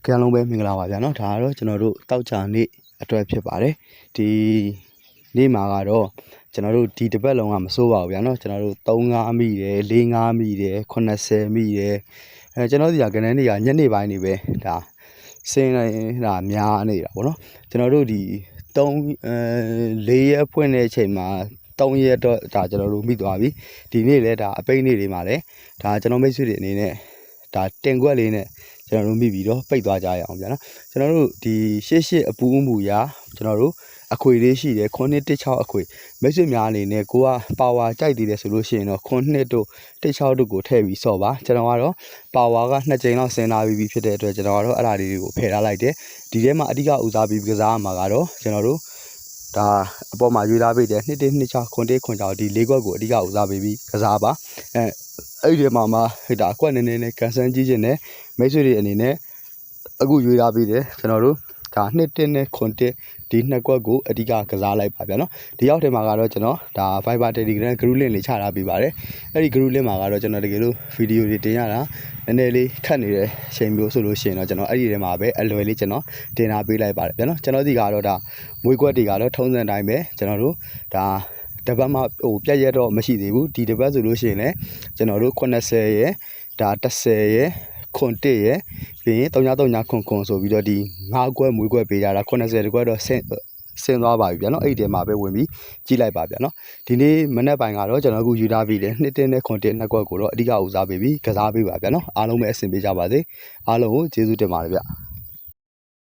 ခရလုံးပဲမင်္ဂလာပါဗျာနော်ဒါကတော့ကျွန်တော်တို့တောက်ချာနေ့အတွက်ဖြစ်ပါတယ်ဒီနေ့မှာကတော့ကျွန်တော်တို့ဒီတစ်ပတ်လုံးကမစိုးပါဘူးဗျာနော်ကျွန်တော်တို့3-5မိတယ်4-5မိတယ်80မိတယ်ကျွန်တော်ဒီကကနေနေကညနေပိုင်းနေပဲဒါစင်းနေတာများနေတာပေါ့နော်ကျွန်တော်တို့ဒီ4ရက်ဖွင့်တဲ့အချိန်မှာ3ရက်တော့ဒါကျွန်တော်တို့မိသွားပြီဒီနေ့လည်းဒါအပိတ်နေ့တွေမှာလည်းဒါကျွန်တော်မိတ်ဆွေတွေအနေနဲ့ဒါတင်ကွက်လေးနဲ့ကျွန်တော်တို့မိပြီးတော့ပိတ်သွားကြရအောင်ဗျာနော်ကျွန်တော်တို့ဒီရှေ့အပူးမူရာကျွန်တော်တို့အခွေလေးရှိတယ်916အခွေမိတ်ဆွေများအနေနဲ့ကိုကပါဝါကြိုက်တည်တယ်ဆိုလို့ရှိရင်တော့9တို့16တို့ကိုထည့်ပြီးစော့ပါကျွန်တော်ကတော့ပါဝါက2ကြိမ်လောက်ဆင်းလာပြီးဖြစ်တဲ့အတွက်ကျွန်တော်ကတော့အဲ့ဒါလေးတွေကိုဖယ်ထားလိုက်တယ်ဒီထဲမှာအဓိကဦးစားပြီးကစားမှာကတော့ကျွန်တော်တို့ဒါအပေါ်မှာရွေးထားပေးတယ်2126ခွန်6ဒီ၄ခွက်ကိုအဓိကဦးစားပေးပြီးကစားပါအဲ့ဒီမှာဒါအကွက်နည်းနည်းနဲ့ကန်ဆန်းကြည့်ခြင်းနဲ့မိတ်ဆွေတွေအနေနဲ့အခုရွေးထားပေးတယ်ကျွန်တော်တို့ဒါ21နဲ့ခွန်ဒီနှစ်ကွက်ကိုအဓိကကစားလိုက်ပါဗျာနော်ဒီရောက်ထဲမှာကတော့ကျွန်တော်ဒါ Viber Telegram group link လေးချထားပေးပါတယ်အဲ့ဒီ group link မှာကတော့ကျွန်တော်တကယ်လို့ဗီဒီယိုတွေတင်ရတာနည်းနည်းလေးခက်နေတဲ့အချိန်မျိုးဆိုလို့ရှိရင်တော့ကျွန်တော်အဲ့ဒီထဲမှာပဲအလွယ်လေးကျွန်တော်တင်ထားပေးလိုက်ပါတယ်ဗျာနော်ကျွန်တော်ဒီကတော့ဒါမွေးကွက်တွေကတော့ထုံးစံတိုင်းပဲကျွန်တော်တို့ဒါတပတ်မှပြက်ရက်တော့မရှိသေးဘူးဒီတပတ်ဆိုလို့ရှိရင်လည်းကျွန်တော်တို့80ရယ်ဒါ10ရယ်ခွန်1ရယ်ပြီးရင်3-3ခွန်ဆိုပြီးတော့ဒီ5ခွက်မွေးခွက်ပေးကြတာ80တခွက်တော့ဆင်းသွားပါပြီဗျာနော်အဲ့ဒီထဲမှာပဲဝင်ပြီးကြည့်လိုက်ပါဗျာနော်ဒီနေ့မနေ့ပိုင်းကတော့ကျွန်တော်အခုယူထားပြီးတယ်2နဲ့ခွန်နှစ်ခွက်ကိုတော့အဓိကဦးစားပေးပြီးကစားပေးပါဗျာနော်အားလုံးပဲအဆင်ပြေကြပါစေအားလုံးကိုကျေးဇူးတင်ပါတယ်ဗျ